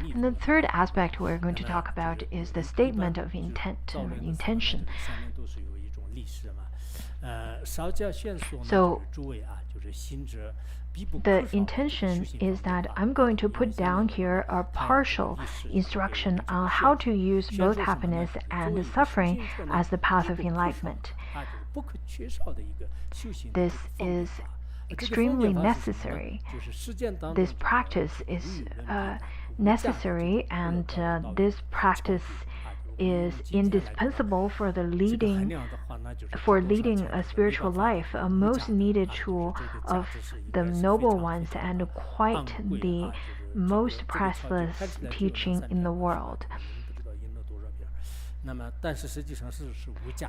And the third aspect we're going to talk about is the statement of intention. So the intention is that I'm going to put down here a partial instruction on how to use both happiness and suffering as the path of enlightenment. This is extremely necessary. This practice is necessary, and this practice is indispensable for leading a spiritual life, a most needed tool of the noble ones and quite the most priceless teaching in the world.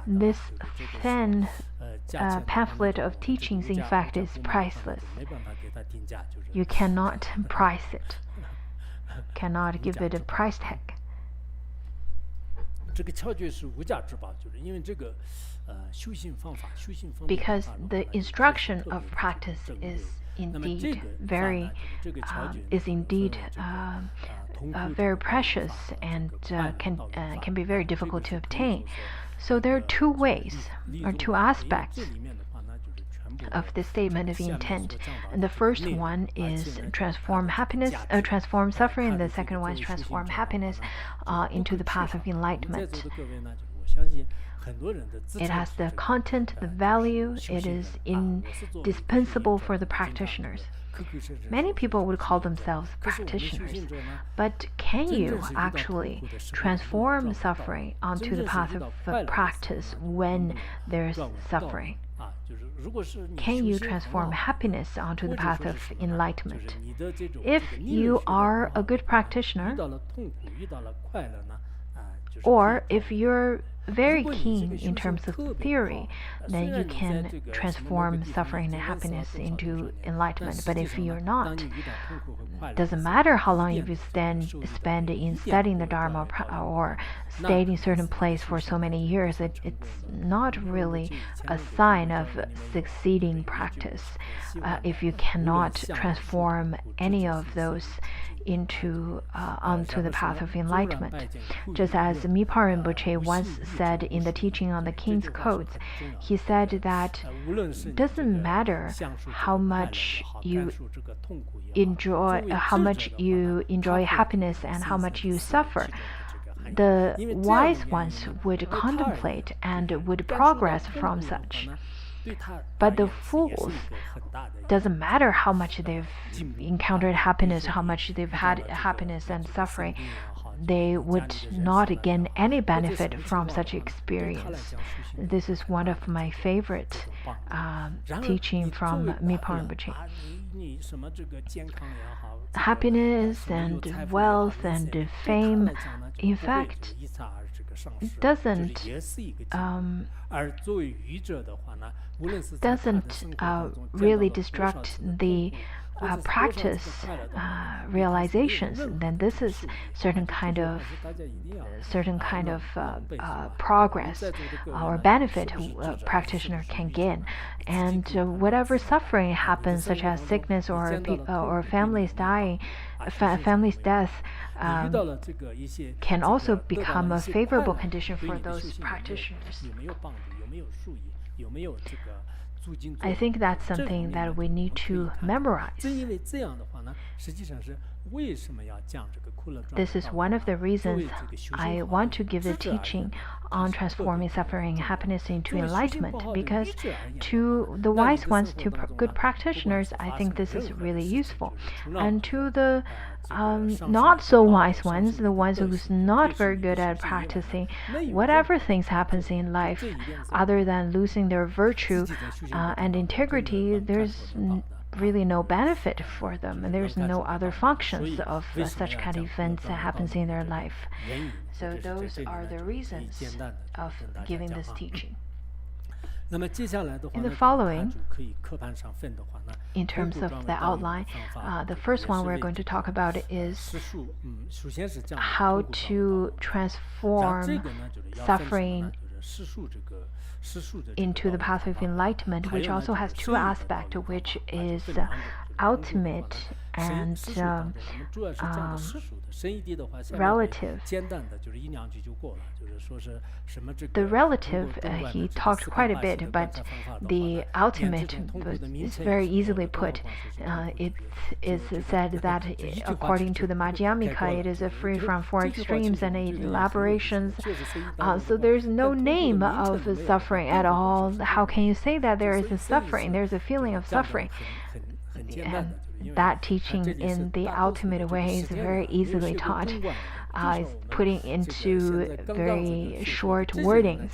This thin pamphlet of teachings, in fact, is priceless. You cannot price it, cannot give it a price tag. Because the instruction of practice is indeed very precious and can be very difficult to obtain. So there are two ways or two aspects of the statement of intent, and the first one is transform suffering, and the second one is transform happiness into the path of enlightenment. It has the content, the value, it is indispensable for the practitioners. Many people would call themselves practitioners, but can you actually transform suffering onto the path of practice when there's suffering? Can you transform happiness onto the path of enlightenment? If you are a good practitioner, or if you're very keen in terms of theory, then you can transform suffering and happiness into enlightenment. But if you're not, doesn't matter how long you spend in studying the Dharma or stayed in a certain place for so many years, it's not really a sign of succeeding practice if you cannot transform any of those onto the path of enlightenment. Just as Mipa Rinpoche once said in the teaching on the King's Codes, he said that it doesn't matter how much you enjoy happiness and how much you suffer. The wise ones would contemplate and would progress from such. But the fools, doesn't matter how much they've encountered happiness, how much they've had happiness and suffering, they would not gain any benefit from such experience. This is one of my favorite teaching from Mipa Rinpoche. Happiness and wealth and fame, in fact, doesn't really destruct the practice realizations. Then this is certain kind of progress or benefit a practitioner can gain. And whatever suffering happens, such as sickness or families dying, family's death, can also become a favorable condition for those practitioners. I think that's something that we need to memorize. This is one of the reasons I want to give the teaching on transforming suffering and happiness into enlightenment, because to the wise ones, to good practitioners, I think this is really useful. And to the not so wise ones, the ones who's not very good at practicing, whatever things happens in life, other than losing their virtue and integrity, there's really no benefit for them, and there's no other functions of such kind of events that happens in their life. So those are the reasons of giving this teaching. In the following, in terms of the outline, the first one we're going to talk about is how to transform suffering into the path of enlightenment, which also has two aspects, which is ultimate and relative. The relative, he talked quite a bit, but the ultimate is very easily put. It is said that according to the Madhyamika, it is free from four extremes and eight elaborations. So there's no name of suffering at all. How can you say that there is a suffering? There's a feeling of suffering. And that teaching in the ultimate way is very easily taught. It's putting into very short wordings.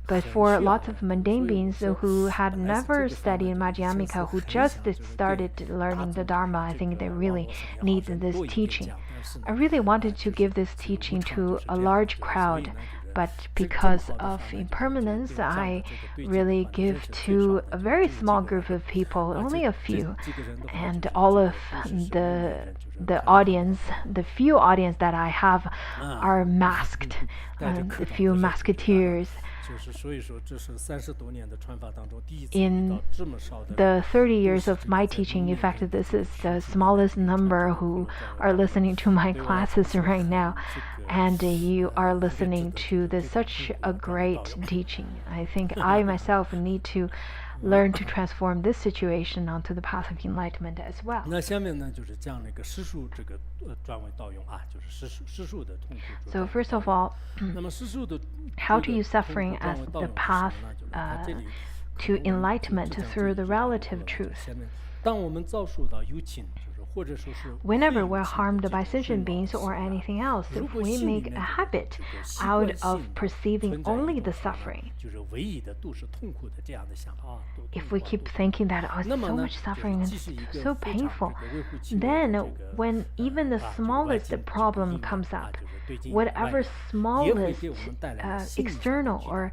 But for lots of mundane beings who had never studied Madhyamika, who just started learning the Dharma, I think they really need this teaching. I really wanted to give this teaching to a large crowd, but because of impermanence, I really give to a very small group of people, only a few, and all of the audience, the few audience that I have are masked, the few musketeers. In the 30 years of my teaching, in fact, this is the smallest number who are listening to my classes right now, and you are listening to such a great teaching. I think I myself need to learn to transform this situation onto the path of enlightenment as well. So first of all, how to use suffering as the path to enlightenment through the relative truth. Whenever we're harmed by sentient beings or anything else, if we make a habit out of perceiving only the suffering, if we keep thinking that, oh, it's so much suffering, it's so painful, then when even the smallest problem comes up, whatever smallest external or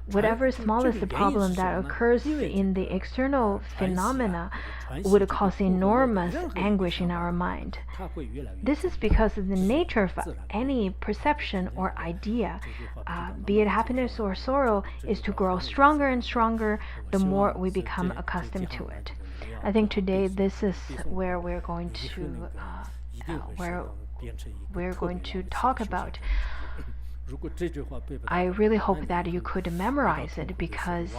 whatever smallest problem that occurs in the external phenomena would cause enormous anguish in our mind. This is because of the nature of any perception or idea, be it happiness or sorrow, is to grow stronger and stronger the more we become accustomed to it. I think today this is where we're going to talk about. I really hope that you could memorize it, because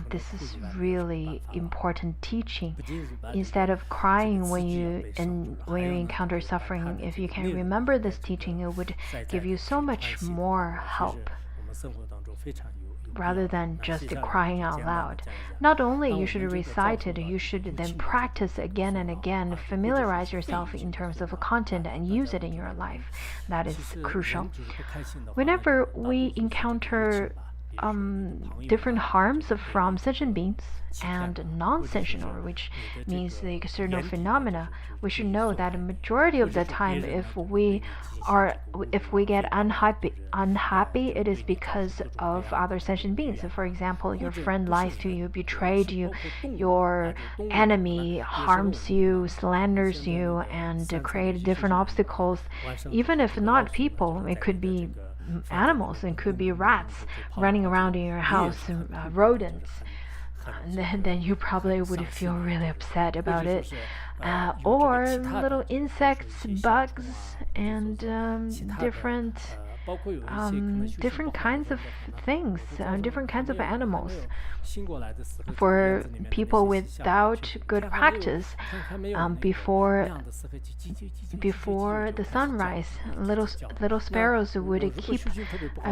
this is really important teaching. Instead of crying when you encounter suffering, if you can remember this teaching, it would give you so much more help, rather than just crying out loud. Not only you should recite it, you should then practice again and again, familiarize yourself in terms of content and use it in your life. That is crucial. Whenever we encounter different harms from sentient beings and non-sentient, which means the external phenomena, we should know that a majority of the time, if we get unhappy, it is because of other sentient beings. So for example, your friend lies to you, betrayed you, your enemy harms you, slanders you, and creates different obstacles. Even if not people, it could be animals, it could be rats running around in your house, rodents. Then you probably would feel really upset about it. Or little insects, bugs, and different kinds of things, different kinds of animals. For people without good practice, before the sunrise, little sparrows would keep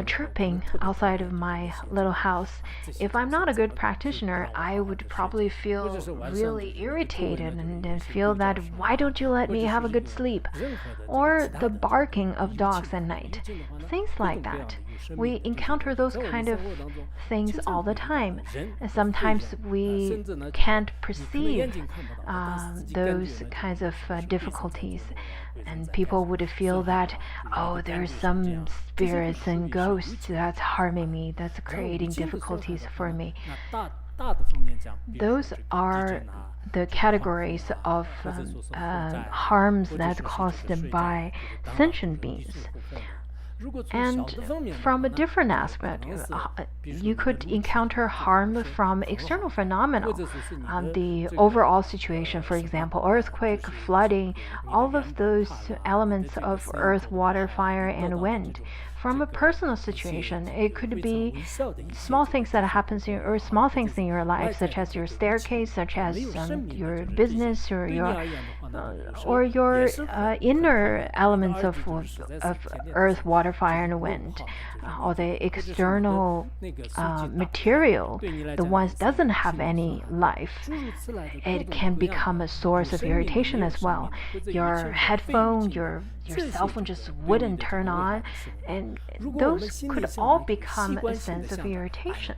chirping outside of my little house. If I'm not a good practitioner, I would probably feel really irritated and feel that, why don't you let me have a good sleep? Or the barking of dogs at night. Things like that. We encounter those kind of things all the time. Sometimes we can't perceive those kinds of difficulties, and people would feel that, oh, there's some spirits and ghosts that's harming me, that's creating difficulties for me. Those are the categories of harms that's caused by sentient beings. And from a different aspect, you could encounter harm from external phenomena. The overall situation, for example, earthquake, flooding, all of those elements of earth, water, fire, and wind. From a personal situation, it could be small things that happens in or small things in your life, such as your staircase, such as your business or your inner elements of earth, water, fire, and wind, or the external material, the ones doesn't have any life. It can become a source of irritation as well. Your headphone, your cell phone just wouldn't turn on, and those could all become a sense of irritation.